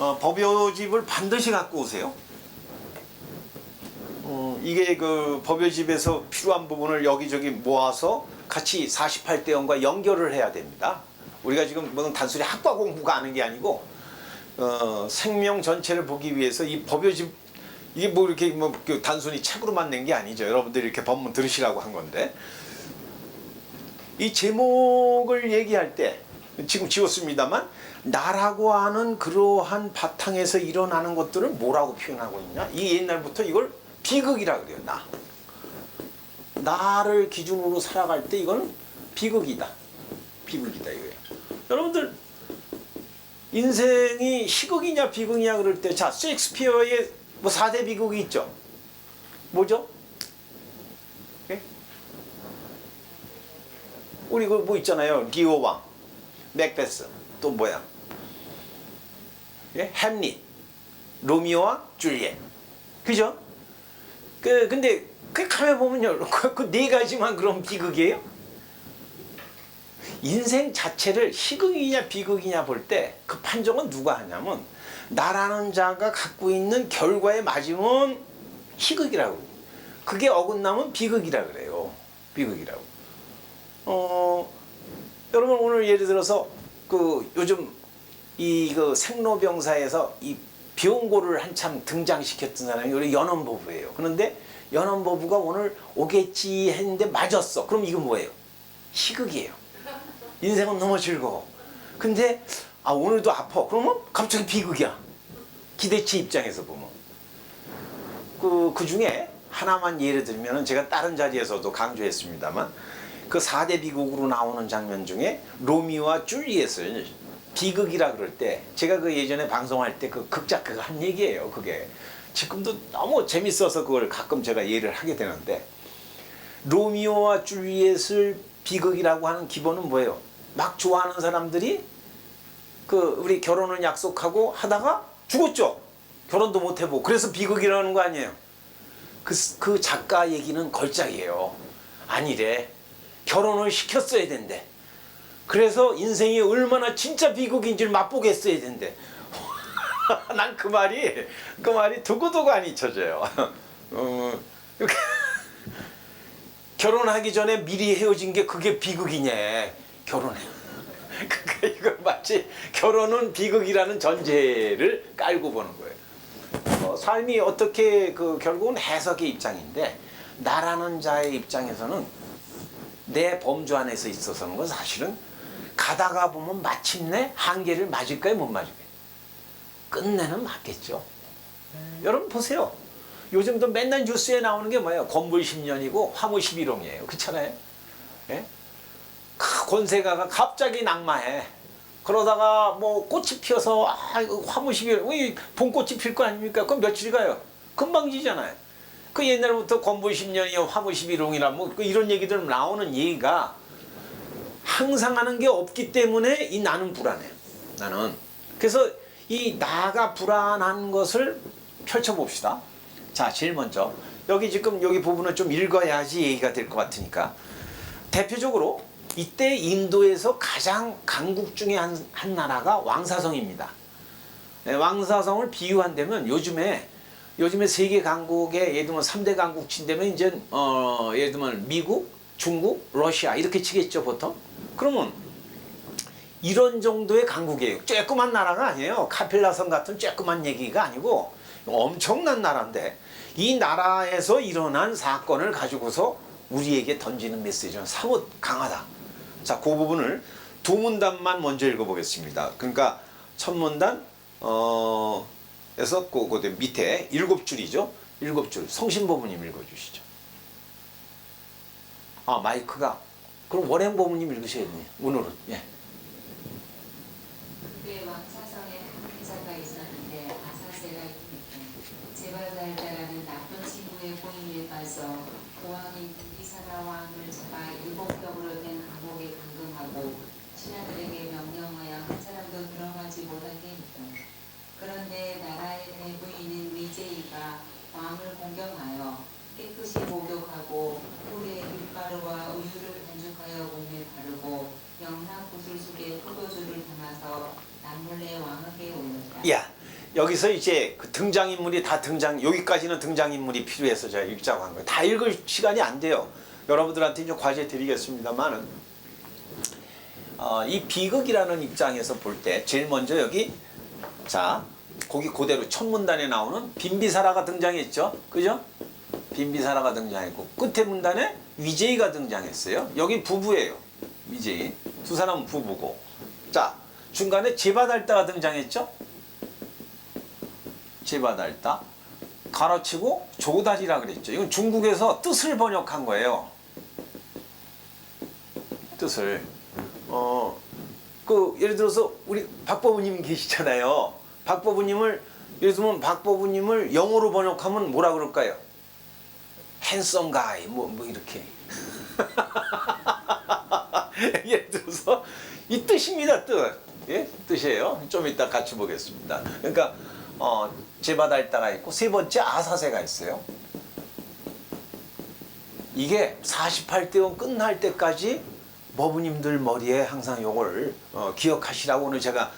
법요집을 반드시 갖고 오세요. 이게 그 법요집에서 필요한 부분을 여기저기 모아서 같이 48대원과 연결을 해야 됩니다. 우리가 지금 뭐 단순히 학과 공부가 하는 게 아니고 생명 전체를 보기 위해서 이 법요집 이게 뭐 이렇게 뭐 단순히 책으로만 낸 게 아니죠. 여러분들이 이렇게 법문 들으시라고 한 건데 이 제목을 얘기할 때 지금 지웠습니다만 나라고 하는 그러한 바탕에서 일어나는 것들을 뭐라고 표현하고 있냐? 이 옛날부터 이걸 비극이라 그래요. 나를 기준으로 살아갈 때 이건 비극이다. 비극이다 이거예요. 여러분들 인생이 희극이냐 비극이냐 그럴 때 자 셰익스피어의 뭐 4대 비극이 있죠. 뭐죠? 예? 우리 그 뭐 있잖아요. 리오 왕, 맥베스, 또 뭐야? 예? 햄릿, 로미오와 줄리엣, 그죠? 근데 그 가만 보면요, 그 네 가지만 그런 비극이에요? 인생 자체를 희극이냐 비극이냐 볼 때 그 판정은 누가 하냐면 나라는 자가 갖고 있는 결과에 맞으면 희극이라고, 그게 어긋나면 비극이라 그래요. 비극이라고. 여러분 오늘 예를 들어서 그 요즘 그 생로병사에서 이 비용고를 한참 등장시켰던 사람이 우리 연원보부예요. 그런데 연원보부가 오늘 오겠지 했는데 맞았어. 그럼 이건 뭐예요? 희극이에요. 인생은 너무 즐거워. 근데 오늘도 아파. 그러면 갑자기 비극이야. 기대치 입장에서 보면. 그 중에 하나만 예를 들면 제가 다른 자리에서도 강조했습니다만 그 4대 비극으로 나오는 장면 중에 로미오와 줄리엣을 비극이라 그럴 때 제가 그 예전에 방송할 때 그 극작가가 한 얘기예요. 그게 지금도 너무 재밌어서 그걸 가끔 제가 예를 하게 되는데 로미오와 줄리엣을 비극이라고 하는 기본은 뭐예요? 막 좋아하는 사람들이 그 우리 결혼을 약속하고 하다가 죽었죠. 결혼도 못 해보고. 그래서 비극이라는 거 아니에요. 그 작가 얘기는 걸작이에요. 아니래. 결혼을 시켰어야 된대. 그래서 인생이 얼마나 진짜 비극인지를 맛보게 했어야 된대. 난 그 말이 두고두고 안 잊혀져요. 결혼하기 전에 미리 헤어진 게 그게 비극이냐. 결혼해. 그러니까 이거 마치 결혼은 비극이라는 전제를 깔고 보는 거예요. 삶이 어떻게 결국은 해석의 입장인데 나라는 자의 입장에서는 내 범주 안에서 있어서는 건 사실은 가다가 보면 마침내 한계를 맞을까요? 못 맞을까요? 끝내는 맞겠죠. 여러분 보세요. 요즘도 맨날 뉴스에 나오는 게 뭐예요? 건불 10년이고 화무 11홍이에요. 그렇잖아요. 예? 권세가가 갑자기 낙마해. 그러다가 뭐 꽃이 피어서 화무 11홍 봄꽃이 필 거 아닙니까? 그럼 며칠 가요? 금방 지잖아요. 그 옛날부터 건불 10년이요 화무 11홍이라 뭐 이런 얘기들 나오는 얘기가 항상 하는 게 없기 때문에 나는 불안해요. 나는. 그래서 이 나가 불안한 것을 펼쳐봅시다. 자, 제일 먼저 여기 부분을 좀 읽어야지 얘기가 될 것 같으니까 대표적으로 이때 인도에서 가장 강국 중에 한 나라가 왕사성입니다. 네, 왕사성을 비유한다면 요즘에 세계 강국의 예를 들면 3대 강국 친다면 이제 예를 들면 미국, 중국, 러시아 이렇게 치겠죠 보통. 그러면 이런 정도의 강국이에요. 쬐끄만 나라가 아니에요. 카필라성 같은 쬐끄만 얘기가 아니고 엄청난 나라인데 이 나라에서 일어난 사건을 가지고서 우리에게 던지는 메시지는 사뭇 강하다. 자, 그 부분을 두 문단만 먼저 읽어보겠습니다. 그러니까 첫 문단 에서 그 밑에 7줄이죠. 7줄. 성신보부님 읽어주시죠. 마이크가 그럼 원행보부님 읽으셔야겠네요. 오늘은. 예. 그때 왕사성에 한 기자가 있었는데 아사세가 제발달다라는 나쁜 친구의 고임에 빠져 그 왕이 이사라 왕을 잡아 율법적으로 된 감옥에 감금하고 신하들에게 명령하여 한 사람도 들어가지 못하게 했다. 그런데 나라의 대부인인 위제이가 왕을 공경하여 깨끗이 목욕하고 꿀에 밀가루와 우유를 반죽하여 몸에 바르고 영락 구슬 속에 포도주를 담아서 남몰래 왕에게 올렸다. 야, 여기서 이제 그 등장인물이 다 여기까지는 등장인물이 필요해서 제가 읽자고 한 거예요. 다 읽을 시간이 안 돼요. 여러분들한테 좀 과제 드리겠습니다만은 이 비극이라는 입장에서 볼 때 제일 먼저 여기 자 거기 그대로 첫 문단에 나오는 빈비사라가 등장했죠. 그죠? 빈비사라가 등장했고 끝에 문단에 위제이가 등장했어요. 여기 부부예요. 위제이. 두 사람은 부부고. 자 중간에 제바달다가 등장했죠. 제바달다. 가로치고 조달이라 그랬죠. 이건 중국에서 뜻을 번역한 거예요. 뜻을. 예를 들어서 우리 박법우님 계시잖아요. 예를 들면 박법우님을 영어로 번역하면 뭐라 그럴까요? 핸섬 가이 뭐 이렇게. 예를 들어서 이 뜻입니다. 뜻. 예? 뜻이에요. 좀 이따 같이 보겠습니다. 그러니까 제바달다가 있고 세 번째 아사세가 있어요. 이게 48대원 끝날 때까지 머부님들 머리에 항상 요걸 기억하시라고 오늘 제가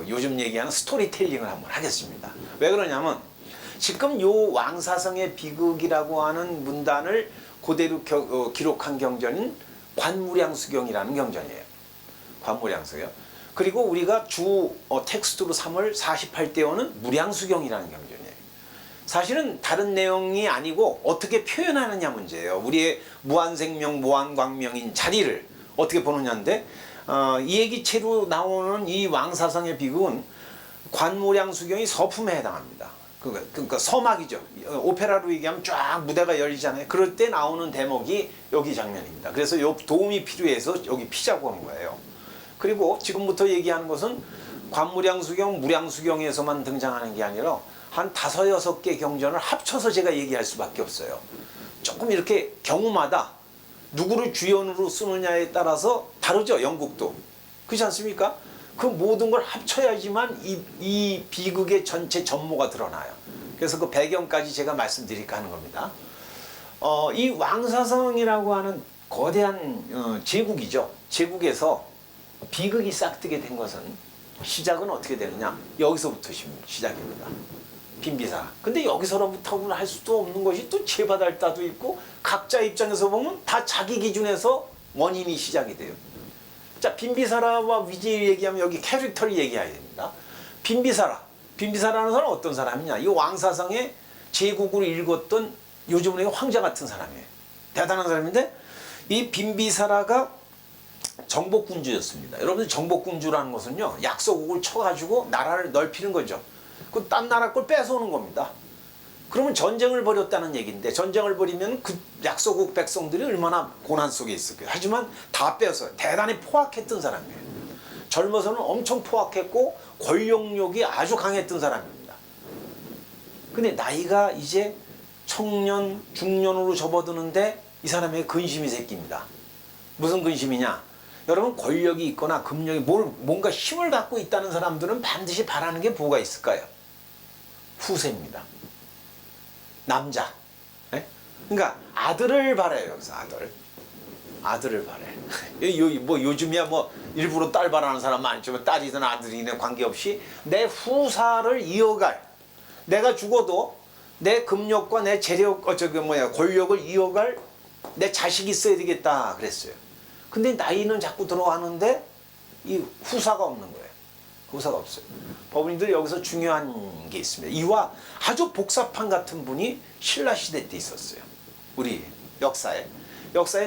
요즘 얘기하는 스토리텔링을 한번 하겠습니다. 왜 그러냐면 지금 요 왕사성의 비극이라고 하는 문단을 그대로 기록한 경전인 관무량수경이라는 경전이에요. 관무량수경. 그리고 우리가 주 텍스트로 삼을 48대원은 무량수경이라는 경전이에요. 사실은 다른 내용이 아니고 어떻게 표현하느냐 문제예요. 우리의 무한생명, 무한광명인 자리를 어떻게 보느냐인데 이 얘기체로 나오는 이 왕사성의 비극은 관무량수경이 서품에 해당합니다. 그러니까 서막이죠. 오페라로 얘기하면 쫙 무대가 열리잖아요. 그럴 때 나오는 대목이 여기 장면입니다. 그래서 요 도움이 필요해서 여기 피자고 한 거예요. 그리고 지금부터 얘기하는 것은 관무량수경, 무량수경에서만 등장하는 게 아니라 한 5, 6개 경전을 합쳐서 제가 얘기할 수밖에 없어요. 조금 이렇게 경우마다 누구를 주연으로 쓰느냐에 따라서 다르죠. 연극도. 그렇지 않습니까? 그 모든 걸 합쳐야지만 이 비극의 전체 전모가 드러나요. 그래서 그 배경까지 제가 말씀드릴까 하는 겁니다. 이 왕사성이라고 하는 거대한 제국이죠. 제국에서 비극이 싹트게 된 것은 시작은 어떻게 되느냐? 여기서부터 시작입니다. 빈비사. 근데 여기서부터는 할 수도 없는 것이 또 제바달다도 있고 각자 입장에서 보면 다 자기 기준에서 원인이 시작이 돼요. 자, 빈비사라와 위제이 얘기하면 여기 캐릭터를 얘기해야 됩니다. 빈비사라는 사람은 어떤 사람이냐? 이 왕사성의 제국을 읽었던 요즘의 황제 같은 사람이에요. 대단한 사람인데 이 빈비사라가 정복군주였습니다. 여러분들 정복군주라는 것은요 약소국을 쳐가지고 나라를 넓히는 거죠. 그 딴 나라 걸 뺏어오는 겁니다. 그러면 전쟁을 벌였다는 얘기인데 전쟁을 벌이면 그 약소국 백성들이 얼마나 고난 속에 있을까요? 하지만 다 빼서 대단히 포악했던 사람이에요. 젊어서는 엄청 포악했고 권력욕이 아주 강했던 사람입니다. 근데 나이가 이제 청년, 중년으로 접어드는데 이 사람의 근심이 새깁니다. 무슨 근심이냐? 여러분 권력이 있거나 금력이 뭔가 힘을 갖고 있다는 사람들은 반드시 바라는 게 뭐가 있을까요? 후세입니다. 남자. 네? 그러니까 아들을 바라요. 여기서 아들을 바래. 뭐 요즘이야 뭐 일부러 딸 바라는 사람 많지만 딸이든 아들이든 관계없이 내 후사를 이어갈, 내가 죽어도 내 금력과 내 재력 권력을 이어갈 내 자식이 있어야 되겠다 그랬어요. 근데 나이는 자꾸 들어가는데 이 후사가 없는 거예요. 후사가 없어요. 법인들이 여기서 중요한 게 있습니다. 이와 아주 복사판 같은 분이 신라시대 때 있었어요. 우리 역사에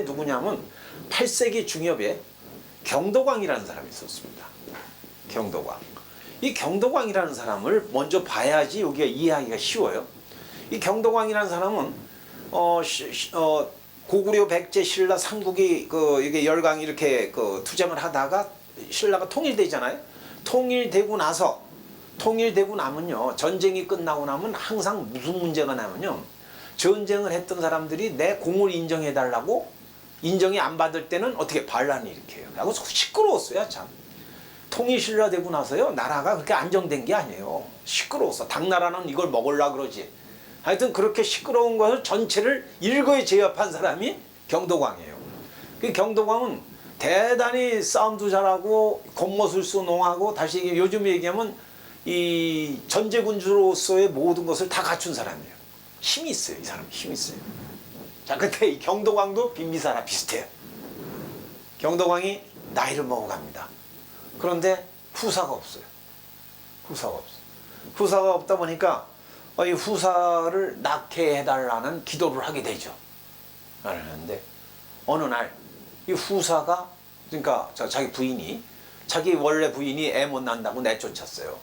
누구냐면 8세기 중엽에 경도광이라는 사람이 있었습니다. 경도광. 이 경도광이라는 사람을 먼저 봐야지 여기가 이해하기가 쉬워요. 이 경도광이라는 사람은 고구려 백제 신라 삼국이 이게 열강이 이렇게 투쟁을 하다가 신라가 통일되잖아요. 통일되고 나면요 전쟁이 끝나고 나면 항상 무슨 문제가 나면요 전쟁을 했던 사람들이 내 공을 인정해 달라고 인정이 안 받을 때는 어떻게 반란을 일으켜요. 하고 시끄러웠어요. 참 통일 신라 되고 나서요 나라가 그렇게 안정된 게 아니에요. 시끄러웠어. 당나라는 이걸 먹으려 그러지. 하여튼 그렇게 시끄러운 것을 전체를 일거에 제압한 사람이 경도광이에요. 그 경도광은 대단히 싸움도 잘하고 겉모술수 농하고 다시 요즘 얘기하면 이 전제군주로서의 모든 것을 다 갖춘 사람이에요. 힘이 있어요. 이 사람 힘이 있어요. 자, 근데 이 경동왕도 빈비사랑 비슷해요. 경동왕이 나이를 먹어갑니다. 그런데 후사가 없어요. 후사가 없어요. 후사가 없다 보니까 이 후사를 낳게 해달라는 기도를 하게 되죠. 그런데 어느 날 이 후사가, 그러니까 자기 부인이, 자기 원래 부인이 애 못 낳는다고 내쫓았어요.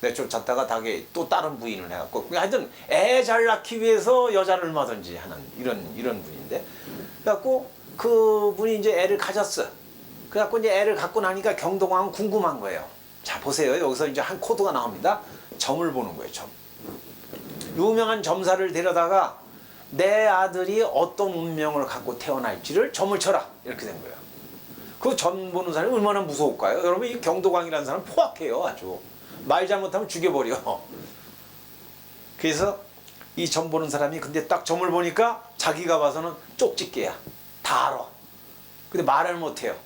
내쫓았다가 닭이 또 다른 부인을 해갖고, 하여튼 애 잘 낳기 위해서 여자를 얼마든지 하는 이런 분인데, 그래갖고 그 분이 이제 애를 가졌어. 그래갖고 이제 애를 갖고 나니까 경동왕은 궁금한 거예요. 자, 보세요. 여기서 이제 한 코드가 나옵니다. 점을 보는 거예요. 점. 유명한 점사를 데려다가 내 아들이 어떤 운명을 갖고 태어날지를 점을 쳐라. 이렇게 된 거예요. 그 점 보는 사람이 얼마나 무서울까요? 여러분, 이 경동왕이라는 사람은 포악해요. 아주. 말 잘못하면 죽여버려. 그래서 이 점 보는 사람이 근데 딱 점을 보니까 자기가 봐서는 쪽집게야. 다 알아. 근데 말을 못해요.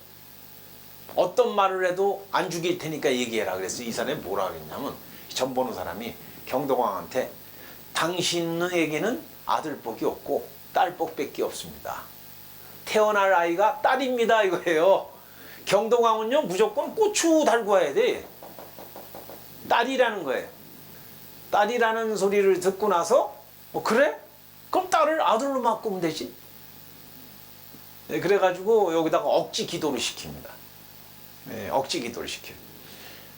어떤 말을 해도 안 죽일 테니까 얘기해라. 그래서 이 사람이 뭐라 그랬냐면, 점 보는 사람이 경동왕한테 당신에게는 아들복이 없고 딸복밖에 없습니다. 태어날 아이가 딸입니다. 이거예요. 경동왕은요 무조건 고추 달고 와야 돼. 딸이라는 거예요. 딸이라는 소리를 듣고 나서 그래? 그럼 딸을 아들로 바꾸면 되지. 네, 그래가지고 여기다가 억지 기도를 시킵니다. 네, 억지 기도를 시켜요.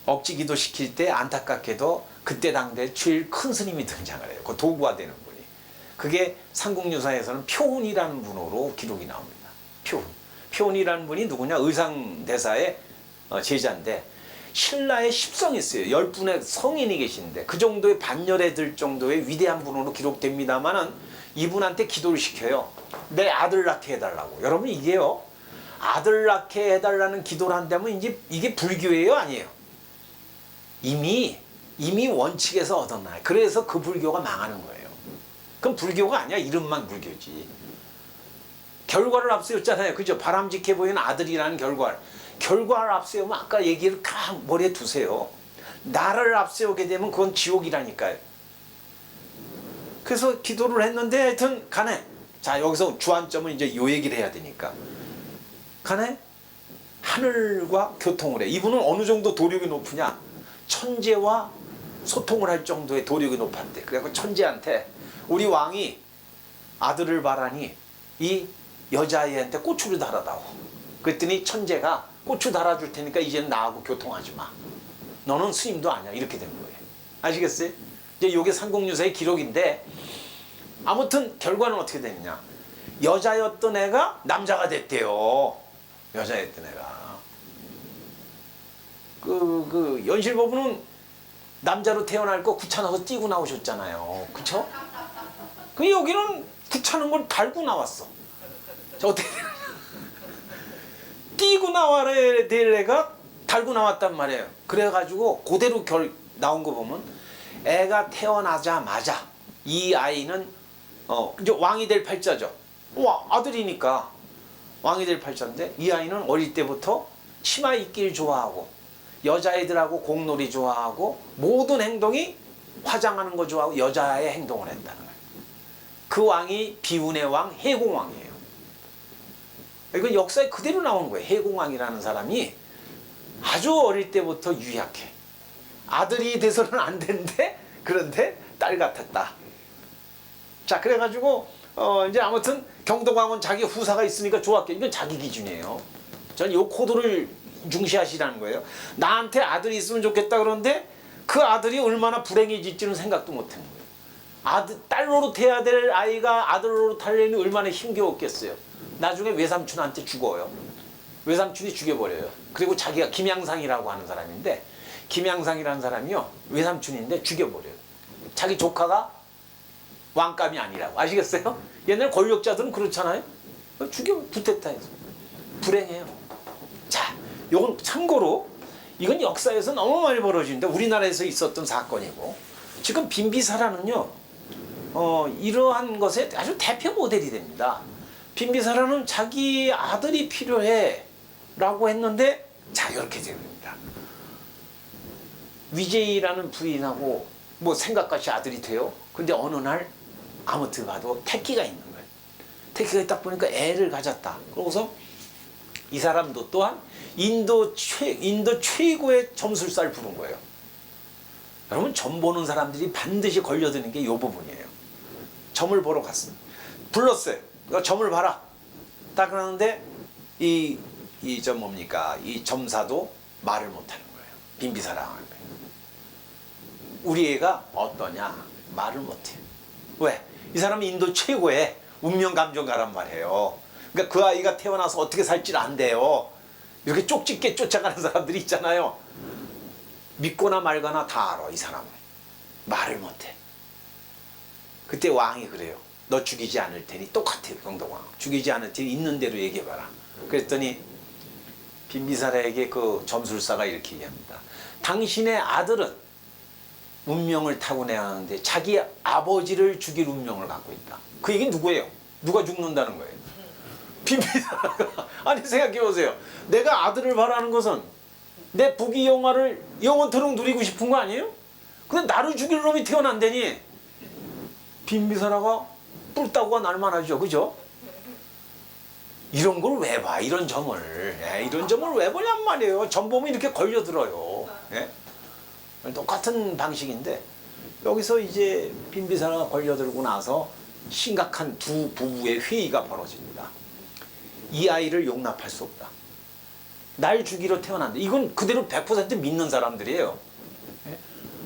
억지 기도 시킬 때 안타깝게도 그때 당대 제일 큰 스님이 등장을 해요. 그 도구가 되는 분이. 그게 삼국유사에서는 표훈이라는 분으로 기록이 나옵니다. 표훈. 표훈이라는 분이 누구냐? 의상대사의 제자인데 신라에 10성이 있어요. 10분의 성인이 계신데 그 정도의 반열에 들 정도의 위대한 분으로 기록됩니다만은 이분한테 기도를 시켜요. 내 아들 낳게 해달라고. 여러분, 이게요, 아들 낳게 해달라는 기도를 한다면 이제 이게 불교예요, 아니에요? 이미 원칙에서 얻어나요. 그래서 그 불교가 망하는 거예요. 그럼 불교가 아니야. 이름만 불교지. 결과를 앞세웠잖아요. 그죠? 바람직해 보이는 아들이라는 결과를 앞세우면 아까 얘기를 다 머리에 두세요. 나를 앞세우게 되면 그건 지옥이라니까요. 그래서 기도를 했는데 하여튼 간에, 자, 여기서 주안점은 이제 요 얘기를 해야 되니까, 간에 하늘과 교통을 해. 이분은 어느 정도 도력이 높으냐? 천재와 소통을 할 정도의 도력이 높았대. 그래서 천재한테 우리 왕이 아들을 바라니 이 여자아이한테 고추를 달아다오. 그랬더니 천재가 고추 달아줄 테니까 이제는 나하고 교통하지 마. 너는 스님도 아니야. 이렇게 된 거예요. 아시겠어요? 이제 이게 삼국유사의 기록인데, 아무튼 결과는 어떻게 되느냐? 여자였던 애가 남자가 됐대요. 여자였던 애가. 그 연실법은 남자로 태어날 거 귀찮아서 뛰고 나오셨잖아요. 그쵸? 그 여기는 귀찮은 걸 달고 나왔어. 자, 어떻게 뛰고 나와야 될 애가 달고 나왔단 말이에요. 그래가지고 그대로 나온 거 보면 애가 태어나자마자 이 아이는 이제 왕이 될 팔자죠. 와, 아들이니까 왕이 될 팔자인데 이 아이는 어릴 때부터 치마 입기를 좋아하고 여자애들하고 공놀이 좋아하고 모든 행동이 화장하는 거 좋아하고 여자의 행동을 했다는 거예요. 그 왕이 비운의 왕 해공왕이에요. 이건 역사에 그대로 나온 거예요. 해공왕이라는 사람이 아주 어릴 때부터 유약해. 아들이 돼서는 안 되는데 그런데 딸 같았다. 자, 그래가지고 이제 아무튼 경동왕은 자기 후사가 있으니까 좋았겠죠. 이건 자기 기준이에요. 저는 요 코드를 중시하시라는 거예요. 나한테 아들이 있으면 좋겠다 그러는데 그 아들이 얼마나 불행해질지는 생각도 못한 거예요. 딸 노릇해야 될 아이가 아들 노릇하려니 얼마나 힘겨웠겠어요. 나중에 외삼촌한테 죽어요. 외삼촌이 죽여버려요. 그리고 자기가 김양상이라고 하는 사람인데, 김양상이라는 사람이요 외삼촌인데 죽여버려요. 자기 조카가 왕감이 아니라고. 아시겠어요? 옛날 권력자들은 그렇잖아요. 부태타 해서 불행해요. 자, 요건 참고로 이건 역사에서 너무 많이 벌어지는데 우리나라에서 있었던 사건이고, 지금 빈비사라는요 이러한 것의 아주 대표 모델이 됩니다. 빈비사라는 자기 아들이 필요해 라고 했는데, 자, 이렇게 됩니다. 위제이라는 부인하고 뭐 생각같이 아들이 돼요. 근데 어느 날 아무튼 봐도 태기가 있는 거예요. 태기가 딱 보니까 애를 가졌다. 그러고서 이 사람도 또한 인도 최고의 점술사를 부른 거예요. 여러분, 점 보는 사람들이 반드시 걸려드는 게 이 부분이에요. 점을 보러 갔습니다. 불렀어요. 너 점을 봐라. 딱 그러는데 이 뭡니까? 이 점사도 말을 못하는 거예요. 빈비사랑하는 거예요. 우리 애가 어떠냐? 말을 못해. 왜? 이 사람이 인도 최고의 운명 감정가란 말이에요. 그러니까 그 아이가 태어나서 어떻게 살지를 안 돼요. 이렇게 쪽집게 쫓아가는 사람들이 있잖아요. 믿거나 말거나 다 알아, 이 사람은. 말을 못해. 그때 왕이 그래요. 너 죽이지 않을 테니, 똑같아요, 경동왕. 죽이지 않을 테니 있는 대로 얘기해봐라. 그랬더니 빈비사라에게 그 점술사가 이렇게 얘기합니다. 당신의 아들은 운명을 타고내야 하는데 자기 아버지를 죽일 운명을 갖고 있다. 그 얘기는 누구예요? 누가 죽는다는 거예요? 빈비사라가. 아니, 생각해보세요. 내가 아들을 바라는 것은 내 부귀 영화를 영원토록 누리고 싶은 거 아니에요? 근데 나를 죽일 놈이 태어난다니 빈비사라가 뿔따구가 날만하죠. 그죠? 이런 걸 왜 봐? 이런 점을. 이런 점을 왜 보냔 말이에요. 점 보면 이렇게 걸려들어요. 예? 똑같은 방식인데 여기서 이제 빈비사라가 걸려들고 나서 심각한 두 부부의 회의가 벌어집니다. 이 아이를 용납할 수 없다. 날 죽이러 태어난다. 이건 그대로 100% 믿는 사람들이에요. 예?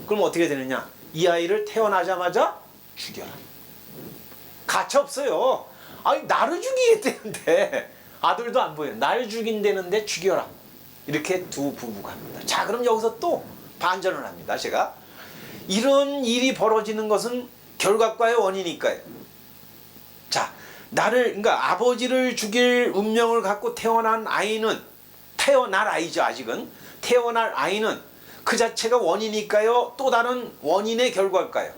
그럼 어떻게 되느냐? 이 아이를 태어나자마자 죽여라. 가차 없어요. 아니, 나를 죽이겠다는데 아들도 안 보여요. 날 죽인다는데 죽여라. 이렇게 두 부부가 합니다. 자, 그럼 여기서 또 반전을 합니다. 제가 이런 일이 벌어지는 것은 결과과의 원인일까요? 자, 그러니까 아버지를 죽일 운명을 갖고 태어난 아이는, 태어날 아이죠, 아직은. 태어날 아이는 그 자체가 원인일까요? 또 다른 원인의 결과일까요?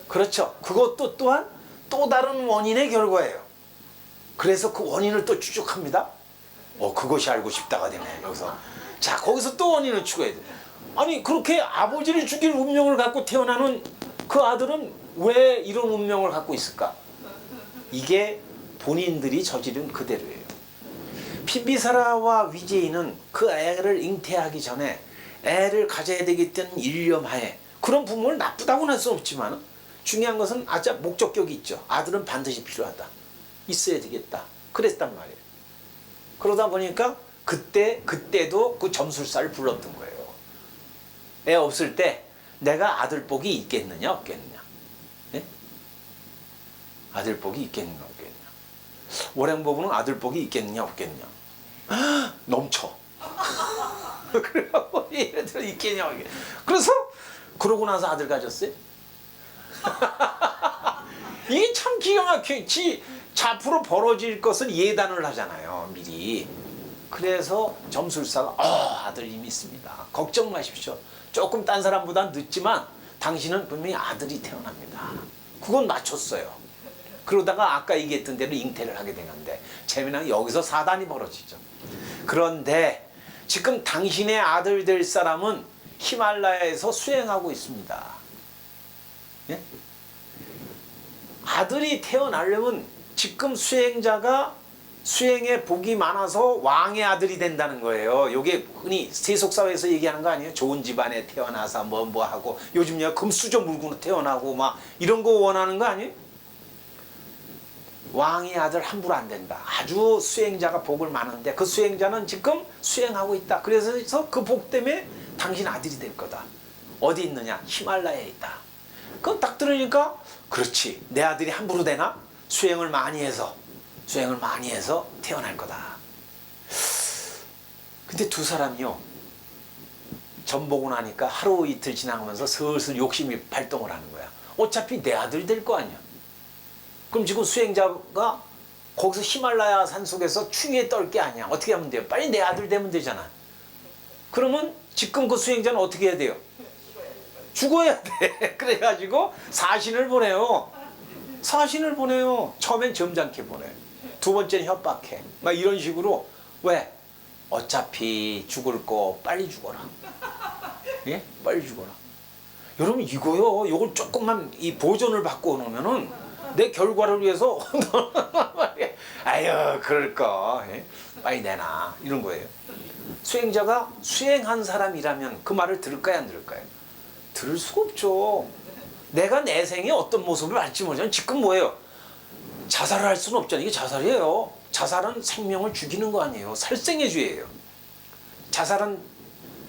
그렇죠. 그것도 또한 또 다른 원인의 결과예요. 그래서 그 원인을 또 추적합니다. 그것이 알고 싶다가 되네, 여기서. 자, 거기서 또 원인을 추구해야 돼. 아니, 그렇게 아버지를 죽일 운명을 갖고 태어나는 그 아들은 왜 이런 운명을 갖고 있을까? 이게 본인들이 저지른 그대로예요. 빈비사라와 위제이는 그 애를 잉태하기 전에 애를 가져야 되겠다는 일념하에, 그런 부모를 나쁘다고는 할 수 없지만 중요한 것은 아주 목적격이 있죠. 아들은 반드시 필요하다. 있어야 되겠다. 그랬단 말이에요. 그러다 보니까 그때도 그 점술사를 불렀던 거예요. 애 없을 때 내가 아들복이 있겠느냐 없겠느냐. 네? 아들복이 있겠느냐 없겠느냐. 오랭보부는 아들복이 있겠느냐 없겠느냐. 넘쳐. 그래갖고 얘들 있겠냐 없겠냐. 그래서 그러고 나서 아들 가졌어요. 이게 참 기가 막혀. 앞으로 벌어질 것을 예단을 하잖아요, 미리. 그래서 점술사가 아들 이미 있습니다. 걱정 마십시오. 조금 딴 사람보다 늦지만 당신은 분명히 아들이 태어납니다. 그건 맞췄어요. 그러다가 아까 얘기했던 대로 잉태를 하게 되는데 재미난 게 여기서 사단이 벌어지죠. 그런데 지금 당신의 아들 될 사람은 히말라야에서 수행하고 있습니다. 예? 아들이 태어나려면 지금 수행자가 수행에 복이 많아서 왕의 아들이 된다는 거예요. 이게 흔히 세속사회에서 얘기하는 거 아니에요? 좋은 집안에 태어나서 뭐 하고, 요즘 금수저 물고 태어나고 막 이런 거 원하는 거 아니에요? 왕의 아들 함부로 안 된다. 아주 수행자가 복을 많은데 그 수행자는 지금 수행하고 있다. 그래서 그 복 때문에 당신 아들이 될 거다. 어디 있느냐? 히말라야에 있다. 그거 딱 들으니까 그렇지, 내 아들이 함부로 되나? 수행을 많이 해서 태어날 거다. 근데 두 사람이요, 점 보고 나니까 하루 이틀 지나가면서 슬슬 욕심이 발동을 하는 거야. 어차피 내 아들 될 거 아니야. 그럼 지금 수행자가 거기서 히말라야 산속에서 추위에 떨 게 아니야. 어떻게 하면 돼요? 빨리 내 아들 되면 되잖아. 그러면 지금 그 수행자는 어떻게 해야 돼요? 죽어야 돼. 그래가지고 사신을 보내요. 처음엔 점잖게 보내요. 두 번째는 협박해. 막 이런 식으로. 왜? 어차피 죽을 거 빨리 죽어라. 예? 빨리 죽어라. 여러분 이거요. 이걸 조금만 이 보존을 바꿔놓으면은 내 결과를 위해서 아유 그럴까. 예? 빨리 내놔. 이런 거예요. 수행자가 수행한 사람이라면 그 말을 들을까요 안 들을까요? 들을 수가 없죠. 내가 내 생에 어떤 모습을 할지 모르지만 지금 뭐예요? 자살을 할 수는 없잖아요. 이게 자살이에요. 자살은 생명을 죽이는 거 아니에요. 살생의 죄예요. 자살은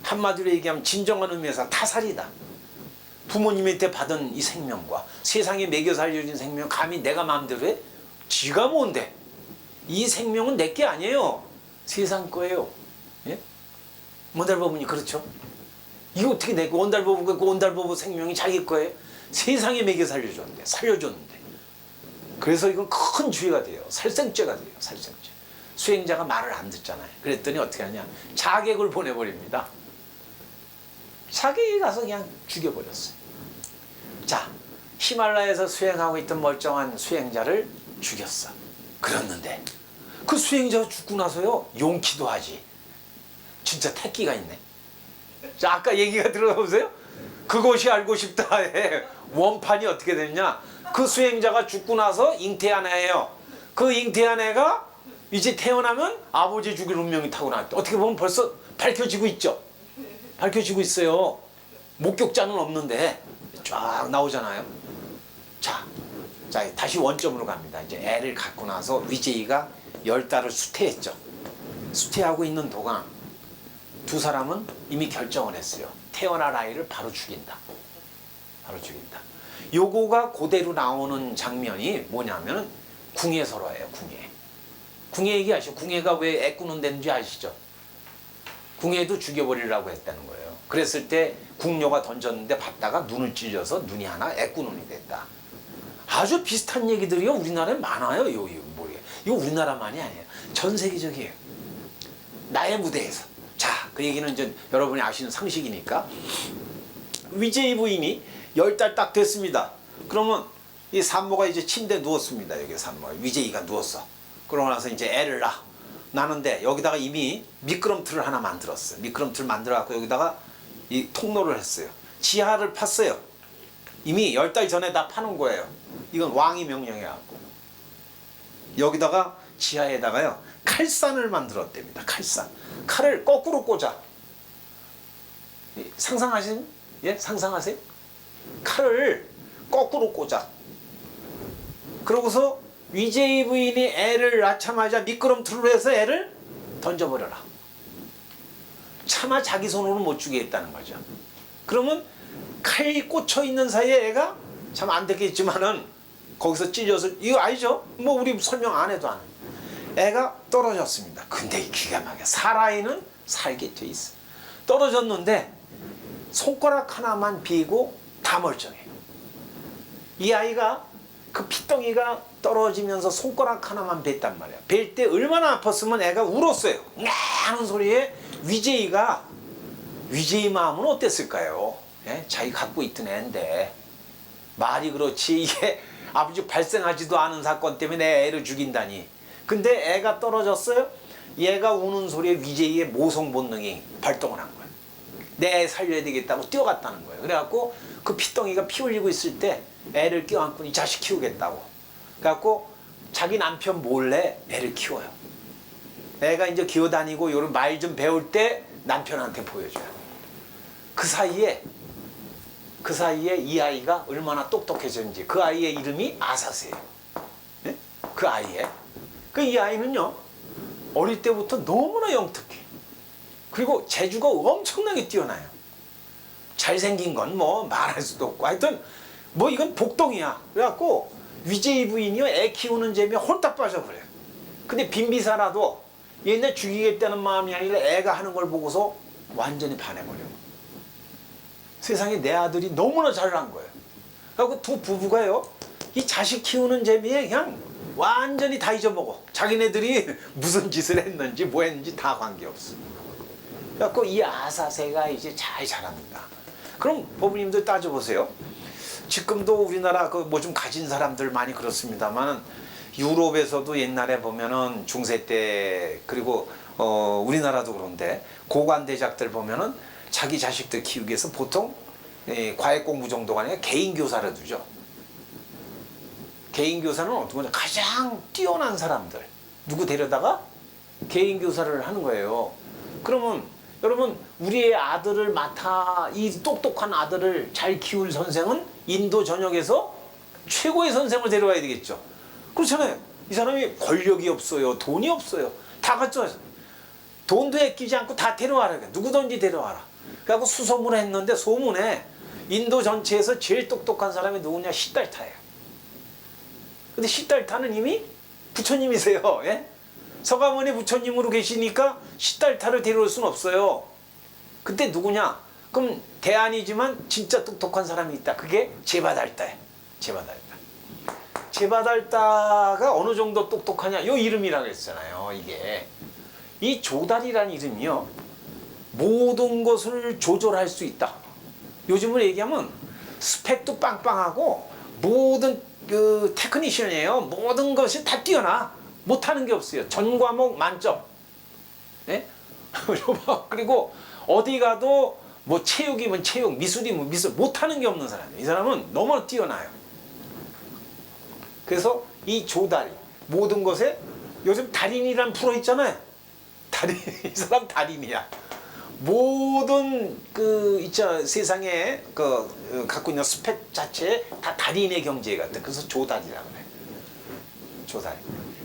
한마디로 얘기하면 진정한 의미에서 타살이다. 부모님한테 받은 이 생명과 세상에 먹여 살려준 생명 감히 내가 마음대로 해? 지가 뭔데? 이 생명은 내 게 아니에요. 세상 거예요. 예? 원달법은이 그렇죠? 이거 어떻게 내고 원달법은 그 원달법 생명이 자기 거예요? 세상에 먹여 살려줬는데 그래서 이건 큰 죄가 돼요. 살생죄가 돼요. 살생죄. 수행자가 말을 안 듣잖아요. 그랬더니 어떻게 하냐? 자객을 보내버립니다. 자객이 가서 그냥 죽여버렸어요. 자, 히말라야에서 수행하고 있던 멀쩡한 수행자를 죽였어. 그랬는데 그 수행자가 죽고 나서요 용기도 하지. 진짜 택기가 있네. 자, 아까 얘기가 들어보세요. 그것이 알고 싶다에 원판이 어떻게 됐냐? 그 수행자가 죽고 나서 잉태한 애예요. 그 잉태한 애가 이제 태어나면 아버지 죽일 운명이 타고났다. 어떻게 보면 벌써 밝혀지고 있죠. 밝혀지고 있어요. 목격자는 없는데 쫙 나오잖아요. 자, 다시 원점으로 갑니다. 이제 애를 갖고 나서 위제이가 10달을 수태했죠. 수태하고 있는 동안 두 사람은 이미 결정을 했어요. 태어날 아이를 바로 죽인다. 바로 죽인다. 요거가 그대로 나오는 장면이 뭐냐면 궁예설화예요. 궁예 얘기하시죠. 궁예가 왜 애꾸는 데인지 아시죠? 궁예도 죽여버리려고 했다는 거예요. 그랬을 때 궁녀가 던졌는데 받다가 눈을 찔려서 눈이 하나 애꾸눈이 됐다. 아주 비슷한 얘기들이요 우리나라에 많아요. 이거 우리나라만이 아니에요. 전 세계적이에요. 나의 무대에서. 자, 그 얘기는 이제 여러분이 아시는 상식이니까 위제이 부인이 10달 딱 됐습니다. 그러면 이 산모가 이제 침대에 누웠습니다. 여기 산모가 위제이가 누웠어. 그러고 나서 이제 애를 나는데 여기다가 이미 미끄럼틀을 하나 만들었어요. 미끄럼틀 만들어갖고 여기다가 이 통로를 했어요. 지하를 팠어요. 이미 10달 전에 다 파놓은 거예요. 이건 왕이 명령해갖고 여기다가 지하에다가요 칼산을 만들었답니다. 칼산. 칼을 거꾸로 꽂아. 상상하세요? 예? 상상하세요? 칼을 거꾸로 꽂아. 그러고서 위제이 부인이 애를 낳자마자 미끄럼틀로 해서 애를 던져버려라. 차마 자기 손으로 못 죽이겠다는 거죠. 그러면 칼이 꽂혀 있는 사이에 애가 참 안 되겠지만은 거기서 찔려서 이거 아니죠? 뭐 우리 설명 안 해도 안 해. 애가 떨어졌습니다. 근데 기가 막혀. 살아있는 살게 돼 있어. 떨어졌는데 손가락 하나만 비고 다 멀쩡해. 이 아이가 그 피덩이가 떨어지면서 손가락 하나만 뱄단 말이야. 벨 때 얼마나 아팠으면 애가 울었어요. 하는 소리에 위제이 마음은 어땠을까요? 예? 자기 갖고 있던 애인데 말이 그렇지 이게 아버지 발생하지도 않은 사건 때문에 내 애를 죽인다니. 근데 애가 떨어졌어요. 얘가 우는 소리에 위제이의 모성 본능이 발동을 한 거야. 내 애 살려야 되겠다고 뛰어갔다는 거예요. 그래갖고 그 피덩이가 피 흘리고 있을 때 애를 껴안고 이 자식 키우겠다고. 그래갖고 자기 남편 몰래 애를 키워요. 애가 이제 기어다니고 요런 말 좀 배울 때 남편한테 보여줘요. 그 사이에 이 아이가 얼마나 똑똑해졌는지. 그 아이의 이름이 아사세예요. 네? 그 아이의. 이 아이는요 어릴 때부터 너무나 영특해. 그리고 재주가 엄청나게 뛰어나요. 잘생긴 건 뭐 말할 수도 없고 하여튼 뭐 이건 복동이야. 그래갖고 위제이 부인이요 애 키우는 재미에 홀딱 빠져버려요. 근데 빈비사라도 얘네 죽이겠다는 마음이 아니라 애가 하는 걸 보고서 완전히 반해버려요. 세상에 내 아들이 너무나 잘난 거예요. 그리고 두 부부가요 이 자식 키우는 재미에 그냥 완전히 다 잊어먹어. 자기네들이 무슨 짓을 했는지 뭐 했는지 다 관계없어. 그래갖고 이 아사세가 이제 잘 자랍니다. 그럼 법부님들 따져보세요. 지금도 우리나라 그 뭐 좀 가진 사람들 많이 그렇습니다만 유럽에서도 옛날에 보면은 중세 때 그리고 우리나라도 그런데 고관대작들 보면은 자기 자식들 키우기 위해서 보통 과외 공부 정도가 아니라 개인 교사를 두죠. 개인 교사는 어떻게 보면 가장 뛰어난 사람들 누구 데려다가 개인 교사를 하는 거예요. 그러면 여러분 우리의 아들을 맡아 이 똑똑한 아들을 잘 키울 선생은 인도 전역에서 최고의 선생을 데려와야 되겠죠. 그렇잖아요. 이 사람이 권력이 없어요. 돈이 없어요. 다 갖춰서 돈도 아끼지 않고 다 데려와라. 누구든지 데려와라. 그래갖고 수소문을 했는데 소문에 인도 전체에서 제일 똑똑한 사람이 누구냐? 시달타예요. 근데 시달타는 이미 부처님이세요. 예? 서가모니 부처님으로 계시니까 시달타를 데려올 수는 없어요. 그때 누구냐? 그럼 대안이지만 진짜 똑똑한 사람이 있다. 그게 제바달타예요. 제바달타. 제바달타가 어느 정도 똑똑하냐? 요 이름이라고 했잖아요. 이게 이 조달이라는 이름이요. 모든 것을 조절할 수 있다. 요즘으로 얘기하면 스펙도 빵빵하고 모든 그 테크니션이에요. 모든 것이 다 뛰어나. 못하는 게 없어요. 전 과목 만점. 네? 그리고 어디 가도 뭐 체육이면 체육, 미술이면 미술 못하는 게 없는 사람이에요. 이 사람은 너무 뛰어나요. 그래서 이 조달이 모든 것에 요즘 달인이란 프로 있잖아요. 달인, 이 사람 달인이야. 모든 그 있잖아 세상에 그 갖고 있는 스펙 자체에 다 달인의 경지에 같아. 그래서 조달이라고 그래. 조달.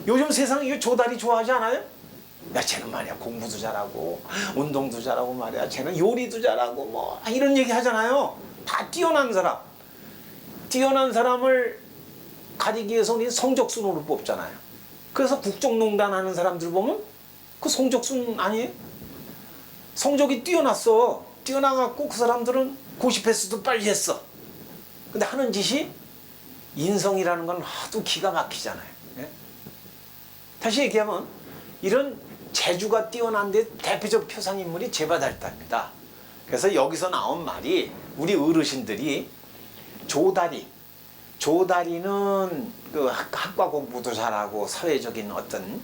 요즘 세상에 이 조달이 좋아하지 않아요? 야 쟤는 말이야 공부도 잘하고 운동도 잘하고 말이야 쟤는 요리도 잘하고 뭐 이런 얘기 하잖아요. 다 뛰어난 사람. 뛰어난 사람을 가리기 위해서 우리는 성적순으로 뽑잖아요. 그래서 국정농단 하는 사람들 보면 그 성적순 아니에요? 성적이 뛰어났어. 뛰어나갖고 그 사람들은 고시 패스도 빨리 했어. 근데 하는 짓이 인성이라는 건 하도 기가 막히잖아요. 예? 다시 얘기하면 이런 재주가 뛰어난데 대표적 표상인물이 제바달타입니다. 그래서 여기서 나온 말이 우리 어르신들이 조다리는 그 학과 공부도 잘하고 사회적인 어떤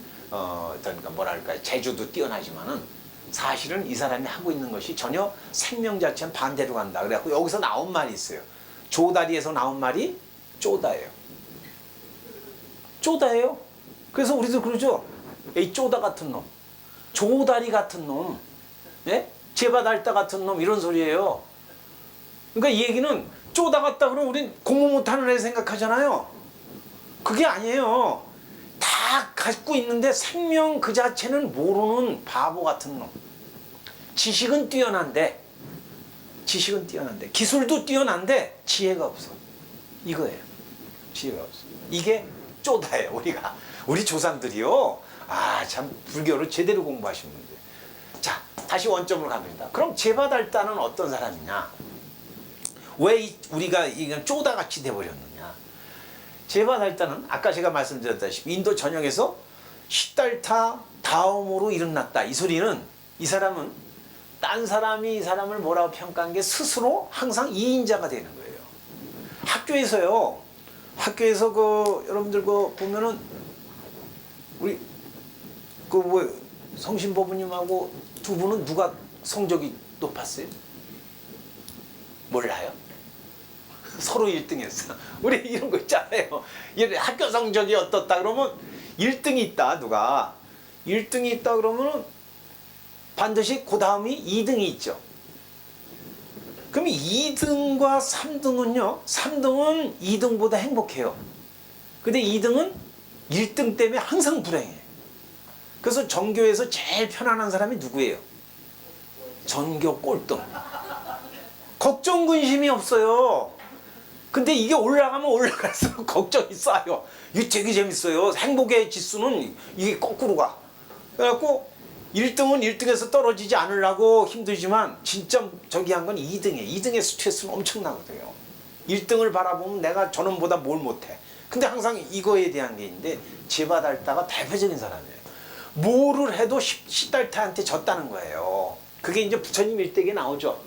뭐랄까 재주도 뛰어나지만은 사실은 이 사람이 하고 있는 것이 전혀 생명 자체는 반대로 간다. 그래갖고 여기서 나온 말이 있어요. 조다리에서 나온 말이 쪼다예요. 쪼다예요. 그래서 우리도 그러죠. 이 쪼다 같은 놈, 조다리 같은 놈, 예? 제바달타 같은 놈 이런 소리예요. 그러니까 이 얘기는 쪼다 같다 그러면 우린 공부 못하는 애 생각하잖아요. 그게 아니에요. 다 갖고 있는데 생명 그 자체는 모르는 바보 같은 놈. 지식은 뛰어난데 기술도 뛰어난데 지혜가 없어. 이거예요. 지혜가 없어. 이게 쪼다예요. 우리 조상들이요. 참 불교를 제대로 공부하신 분들. 자, 다시 원점으로 갑니다. 그럼 제바달타는 어떤 사람이냐? 왜 우리가 이건 쪼다같이 돼버렸느냐? 제바달타는 아까 제가 말씀드렸다시피 인도 전역에서 시달타 다음으로 일어났다. 이 소리는 이 사람은 딴 사람이 이 사람을 뭐라고 평가한 게 스스로 항상 이인자가 되는 거예요. 학교에서 그 여러분들 그 보면은 우리 그 뭐 성신법부님하고 두 분은 누가 성적이 높았어요? 몰라요? 서로 1등했어. 우리 이런 거 있잖아요. 학교 성적이 어떻다 그러면 1등이 있다. 누가 1등이 있다 그러면 반드시 그 다음이 2등이 있죠. 그럼 2등과 3등은요. 3등은 2등보다 행복해요. 근데 2등은 1등 때문에 항상 불행해. 그래서 전교에서 제일 편안한 사람이 누구예요? 전교 꼴등. 걱정 근심이 없어요. 근데 이게 올라가면 올라갈수록 걱정이 쌓여. 이게 되게 재밌어요. 행복의 지수는 이게 거꾸로 가. 그래갖고 1등은 1등에서 떨어지지 않으려고 힘들지만 진짜 저기 한 건 2등이에요. 2등의 스트레스는 엄청나거든요. 1등을 바라보면 내가 저놈보다 뭘 못해. 근데 항상 이거에 대한 게 있는데 제바달타가 대표적인 사람이에요. 뭐를 해도 시달타한테 졌다는 거예요. 그게 이제 부처님 일대기에 나오죠.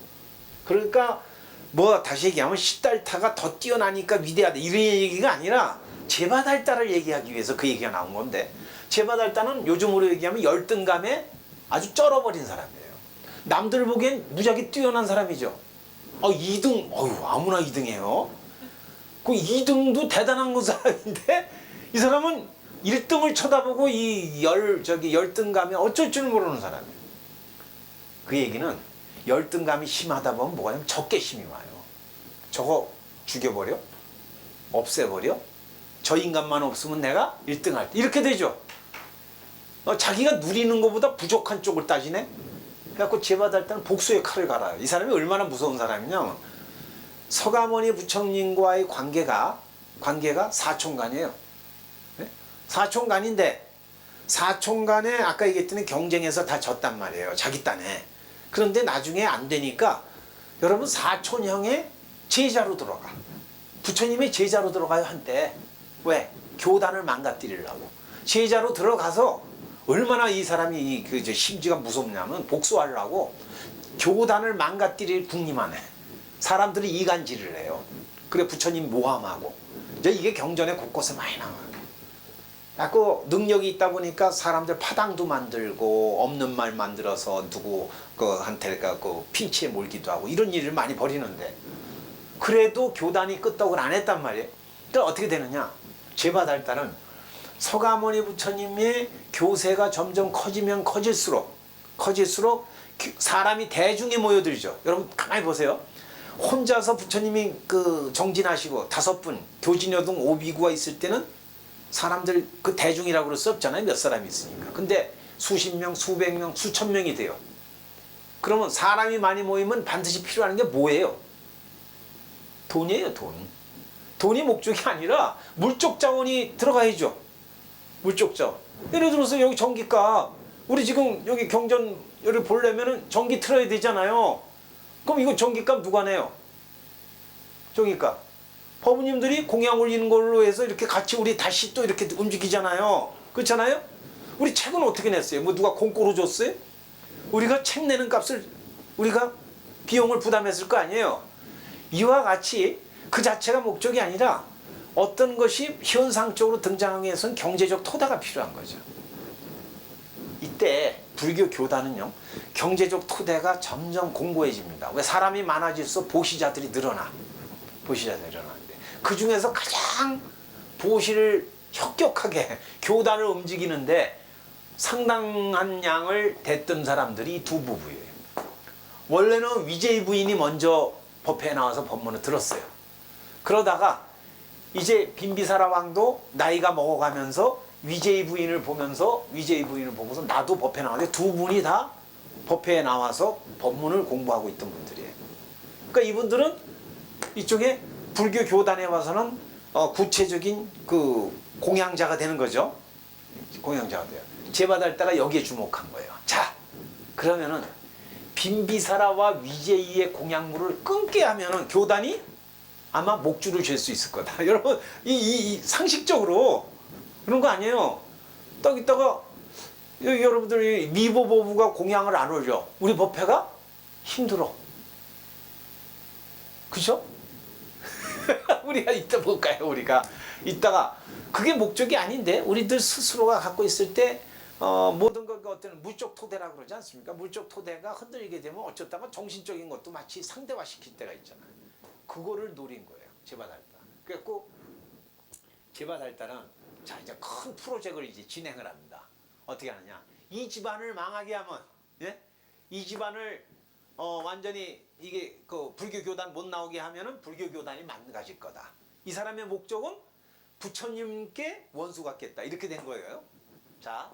그러니까 뭐 다시 얘기하면 시달타가 더 뛰어나니까 위대하다 이런 얘기가 아니라 제바달타를 얘기하기 위해서 그 얘기가 나온 건데 제바달타는 요즘으로 얘기하면 열등감의 아주 쩔어버린 사람이에요. 남들 보기엔 무지하게 뛰어난 사람이죠. 2등, 아무나 2등이에요. 그 2등도 대단한 사람인데 이 사람은 1등을 쳐다보고 열등감이 어쩔 줄 모르는 사람이에요. 그 얘기는 열등감이 심하다 보면 뭐가 냐면 적개심이 와요. 저거 죽여버려? 없애버려? 저 인간만 없으면 내가 1등 할 때. 이렇게 되죠. 자기가 누리는 것보다 부족한 쪽을 따지네? 그래갖고 제받을 때는 복수의 칼을 갈아요. 이 사람이 얼마나 무서운 사람이냐. 서가모니 부처님과의 관계가 사촌간이에요. 네? 사촌간인데 사촌간에 아까 얘기했더니 경쟁에서 다 졌단 말이에요. 자기 딴에. 그런데 나중에 안 되니까 여러분 사촌형의 제자로 들어가. 부처님의 제자로 들어가요 한때. 왜? 교단을 망가뜨리려고. 제자로 들어가서 얼마나 이 사람이 심지가 무섭냐면 복수하려고 교단을 망가뜨릴 궁리만 해. 사람들이 이간질을 해요. 그래 부처님 모함하고. 이제 이게 경전에 곳곳에 많이 나와요. 그 능력이 있다 보니까 사람들 파당도 만들고 없는 말 만들어서 누구한테 핀치에 몰기도 하고 이런 일을 많이 벌이는데 그래도 교단이 끄떡을 안 했단 말이에요. 그러니까 어떻게 되느냐? 제바달단은 서가모니 부처님의 교세가 점점 커지면 커질수록 사람이 대중에 모여들죠. 여러분 가만히 보세요. 혼자서 부처님이 정진하시고 5분 교진여등 오비구가 있을 때는 사람들 대중이라고 그럴 수 없잖아요. 몇 사람이 있으니까. 근데 수십 명, 수백 명, 수천 명이 돼요. 그러면 사람이 많이 모이면 반드시 필요한 게 뭐예요? 돈이에요, 돈. 돈이 목적이 아니라 물적 자원이 들어가야죠. 물적 자원. 예를 들어서 여기 전기가 우리 지금 여기 경전을 보려면은 전기 틀어야 되잖아요. 그럼 이거 전기값 누가 내요? 전기값. 법부님들이 공양 올리는 걸로 해서 이렇게 같이 우리 다시 또 이렇게 움직이잖아요. 그렇잖아요? 우리 책은 어떻게 냈어요? 뭐 누가 공짜로 줬어요? 우리가 책 내는 값을 우리가 비용을 부담했을 거 아니에요. 이와 같이 그 자체가 목적이 아니라 어떤 것이 현상적으로 등장하기 위해서는 경제적 토대가 필요한 거죠. 이때 불교 교단은요. 경제적 토대가 점점 공고해집니다. 왜 사람이 많아질수록 보시자들이 늘어나. 보시자들이 늘어나는데 그 중에서 가장 보시를 혁격하게 교단을 움직이는데 상당한 양을 댔던 사람들이 이 두 부부예요. 원래는 위제이 부인이 먼저 법회에 나와서 법문을 들었어요. 그러다가 이제 빈비사라 왕도 나이가 먹어가면서 위제이 부인을 보고서 나도 법회에 나왔는데 두 분이 다 법회에 나와서 법문을 공부하고 있던 분들이에요. 그러니까 이분들은 이쪽에 불교 교단에 와서는 구체적인 공양자가 되는 거죠. 공양자가 돼요. 제바달다가 여기에 주목한 거예요. 자, 그러면은 빈비사라와 위제이의 공양물을 끊게 하면은 교단이 아마 목줄을 잴 수 있을 거다. 여러분, 이 상식적으로 그런 거 아니에요. 딱 있다가 여러분들이 미보보부가 공양을 안 올려. 우리 법회가 힘들어. 그죠? 우리가 이따 볼까요? 우리가 이따가 그게 목적이 아닌데 우리들 스스로가 갖고 있을 때 모든 것 어떤 물적 토대라고 그러지 않습니까? 물적 토대가 흔들리게 되면 어쩌다가 정신적인 것도 마치 상대화시킬 때가 있잖아요. 그거를 노린 거예요. 제바달다. 그래갖고 제바달다는 자 이제 큰 프로젝트를 이제 진행을 합니다. 어떻게 하느냐? 이 집안을 망하게 하면, 예? 이 집안을 완전히 이게 불교 교단 못 나오게 하면은 불교 교단이 망가질 거다. 이 사람의 목적은 부처님께 원수 같겠다. 이렇게 된 거예요. 자.